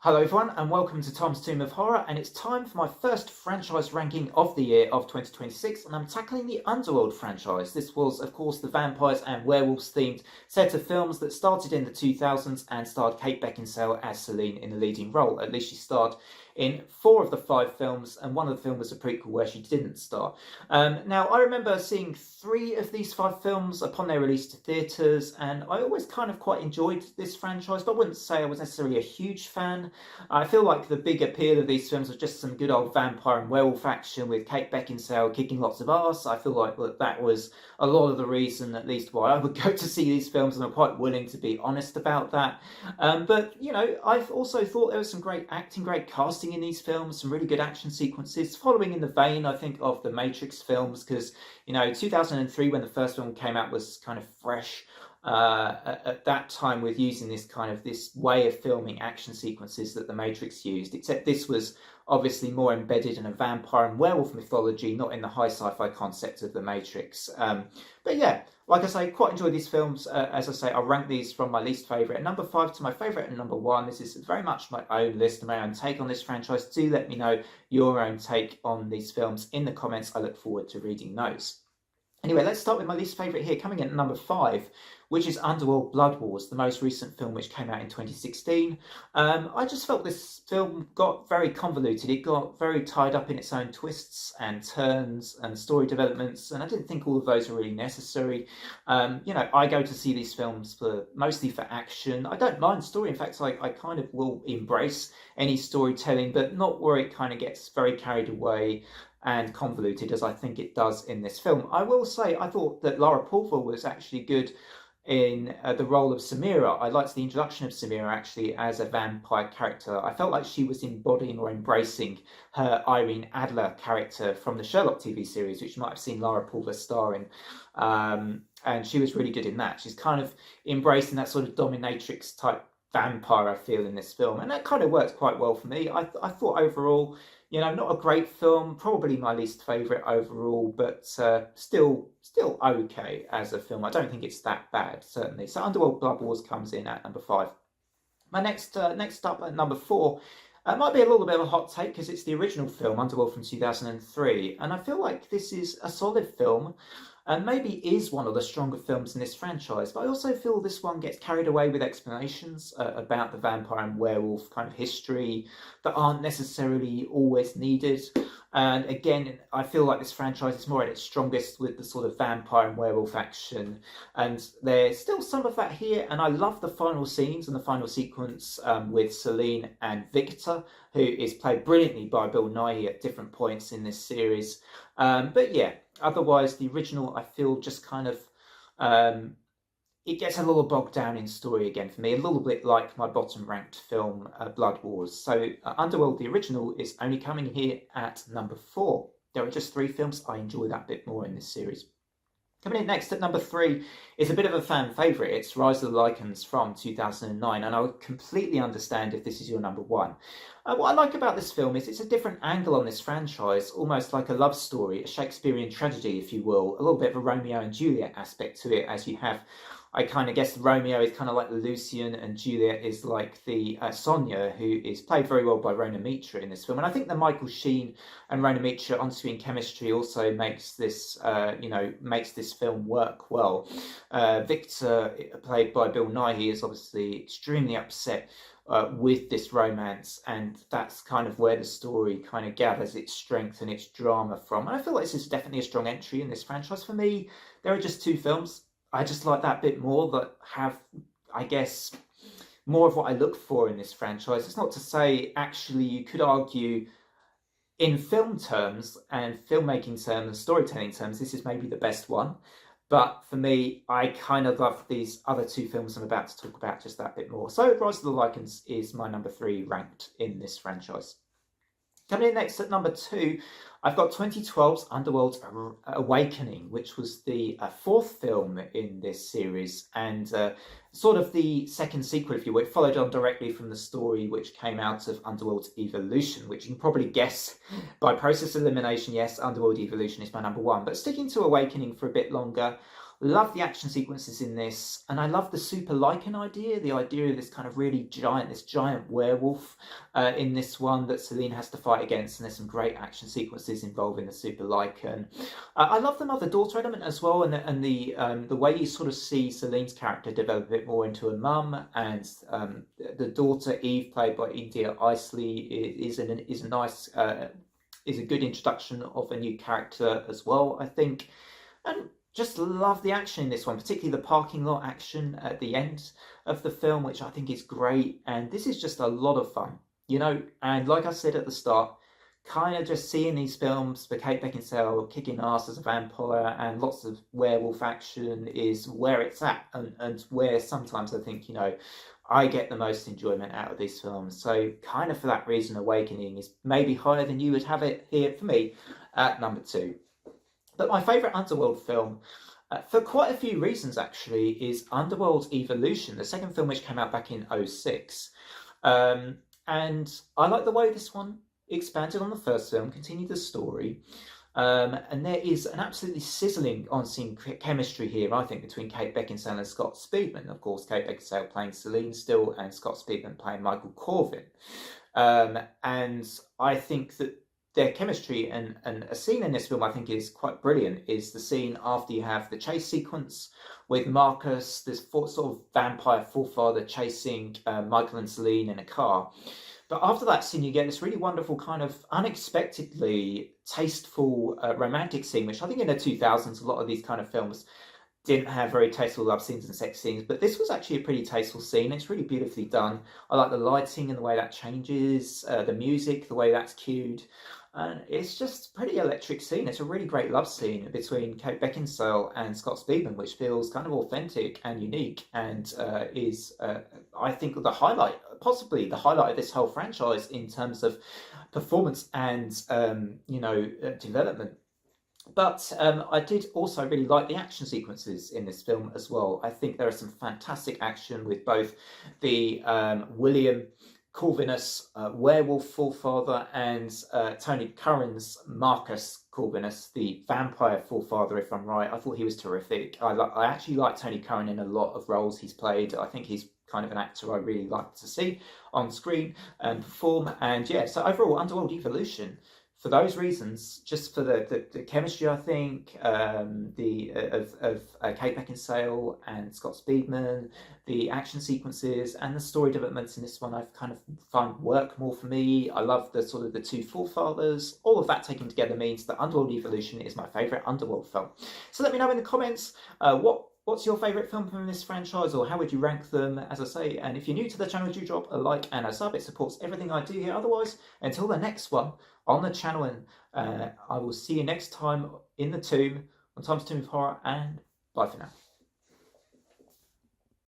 Hello everyone and welcome to Tom's Tomb of Horror, and it's time for my first franchise ranking of the year of 2026, and I'm tackling the Underworld franchise. This was of course the vampires and werewolves themed set of films that started in the 2000s and starred Kate Beckinsale as Selene in the leading role. At least she starred in 4 of the 5 films, and one of the films was a prequel where she didn't star. Now I remember seeing 3 of these 5 films upon their release to theatres, and I always kind of quite enjoyed this franchise, but I wouldn't say I was necessarily a huge fan. I feel like the big appeal of these films was just some good old vampire and werewolf action with Kate Beckinsale kicking lots of ass. I feel like that was a lot of the reason, at least, why I would go to see these films, and I'm quite willing to be honest about that. But, you know, I've also thought there was some great acting, great casting in these films, some really good action sequences, following in the vein, I think, of the Matrix films, because, you know, 2003, when the first film came out, was kind of fresh at that time with using this way of filming action sequences that the Matrix used, except this was obviously more embedded in a vampire and werewolf mythology, not in the high sci-fi concept of the Matrix. But yeah, like I say, quite enjoy these films. As I say, I'll rank these from my least favourite at number 5 to my favourite at number 1. This is very much my own list and my own take on this franchise. Do let me know your own take on these films in the comments. I look forward to reading those. Anyway, let's start with my least favourite here, coming in at number 5, which is Underworld Blood Wars, the most recent film which came out in 2016. I just felt this film got very convoluted. It got very tied up in its own twists and turns and story developments, and I didn't think all of those were really necessary. You know, I go to see these films mostly for action. I don't mind story. In fact, I kind of will embrace any storytelling, but not where it kind of gets very carried away and convoluted as I think it does in this film. I will say I thought that Laura Pulver was actually good in the role of Samira. I liked the introduction of Samira actually as a vampire character. I felt like she was embodying or embracing her Irene Adler character from the Sherlock TV series, which you might have seen Laura Pulver star in. And she was really good in that. She's kind of embracing that sort of dominatrix type vampire, I feel, in this film, and that kind of worked quite well for me. I thought overall, you know, not a great film, probably my least favourite overall, but still okay as a film. I don't think it's that bad, certainly. So Underworld Blood Wars comes in at number 5. My next up at number 4 might be a little bit of a hot take because it's the original film, Underworld from 2003, and I feel like this is a solid film and maybe is one of the stronger films in this franchise, but I also feel this one gets carried away with explanations about the vampire and werewolf kind of history that aren't necessarily always needed. And again, I feel like this franchise is more at its strongest with the sort of vampire and werewolf action, and there's still some of that here, and I love the final scenes and the final sequence with Selene and Victor, who is played brilliantly by Bill Nighy at different points in this series. But yeah, otherwise the original I feel just kind of it gets a little bogged down in story again for me, a little bit like my bottom ranked film, Blood Wars. So Underworld, the original, is only coming here at number 4. There are just 3 films I enjoy that bit more in this series. Coming in next at number 3 is a bit of a fan favourite. It's Rise of the Lycans from 2009, and I would completely understand if this is your number 1. What I like about this film is it's a different angle on this franchise, almost like a love story, a Shakespearean tragedy, if you will, a little bit of a Romeo and Juliet aspect to it, as you have. I kind of guess Romeo is kind of like the Lucian and Juliet is like the Sonia, who is played very well by Rona Mitra in this film. And I think the Michael Sheen and Rona Mitra on-screen chemistry also makes this, makes this film work well. Victor, played by Bill Nighy, is obviously extremely upset with this romance, and that's kind of where the story kind of gathers its strength and its drama from. And I feel like this is definitely a strong entry in this franchise. For me, there are just 2 films I just like that bit more, that have, I guess, more of what I look for in this franchise. It's not to say, actually, you could argue in film terms and filmmaking terms and storytelling terms, this is maybe the best one. But for me, I kind of love these other 2 films I'm about to talk about just that bit more. So Rise of the Lycans is my number 3 ranked in this franchise. Coming in next at number 2, I've got 2012's Underworld's Awakening, which was the 4th film in this series, and sort of the second sequel, if you would. It followed on directly from the story which came out of Underworld's Evolution, which you can probably guess by process of elimination, yes, Underworld Evolution is my number 1. But sticking to Awakening for a bit longer, Love the action sequences in this, and I love the super lycan idea, the idea of this kind of really giant, this giant werewolf in this one that Selene has to fight against, and there's some great action sequences involving the super lycan. I love the mother-daughter element as well, and the way you sort of see Selene's character develop a bit more into a mum, and the daughter Eve, played by India Isley, is a nice is a good introduction of a new character as well, I think. And just love the action in this one, particularly the parking lot action at the end of the film, which I think is great. And this is just a lot of fun, you know. And like I said at the start, kind of just seeing these films for Kate Beckinsale kicking ass as a vampire and lots of werewolf action is where it's at, and where sometimes I think, you know, I get the most enjoyment out of these films. So kind of for that reason, Awakening is maybe higher than you would have it here for me at number 2. But my favourite Underworld film, for quite a few reasons actually, is Underworld Evolution, the second film which came out back in 2006. And I like the way this one expanded on the first film, continued the story. And there is an absolutely sizzling on-scene chemistry here, I think, between Kate Beckinsale and Scott Speedman. Of course, Kate Beckinsale playing Selene still, and Scott Speedman playing Michael Corvin. And I think that their chemistry and a scene in this film I think is quite brilliant is the scene after you have the chase sequence with Marcus, this sort of vampire forefather chasing Michael and Selene in a car. But after that scene, you get this really wonderful kind of unexpectedly tasteful romantic scene, which I think in the 2000s, a lot of these kind of films didn't have very tasteful love scenes and sex scenes, but this was actually a pretty tasteful scene. It's really beautifully done. I like the lighting and the way that changes, the music, the way that's cued. And it's just a pretty electric scene. It's a really great love scene between Kate Beckinsale and Scott Speedman, which feels kind of authentic and unique, and is, I think, the highlight, possibly the highlight of this whole franchise in terms of performance and, development. But I did also really like the action sequences in this film as well. I think there is some fantastic action with both the William Corvinus werewolf forefather and Tony Curran's Marcus Corvinus, the vampire forefather, if I'm right. I thought he was terrific. I actually like Tony Curran in a lot of roles he's played. I think he's kind of an actor I really like to see on screen and perform. And yeah, so overall, Underworld Evolution, for those reasons, just for the chemistry, I think, of Kate Beckinsale and Scott Speedman, the action sequences and the story developments in this one, I've kind of found work more for me. I love the sort of the two forefathers. All of that taken together means that Underworld Evolution is my favourite Underworld film. So let me know in the comments what's your favourite film from this franchise, or how would you rank them, as I say. And if you're new to the channel, do drop a like and a sub. It supports everything I do here. Otherwise, until the next one on the channel, and I will see you next time in the tomb on Tom's Tomb of Horror, and bye for now.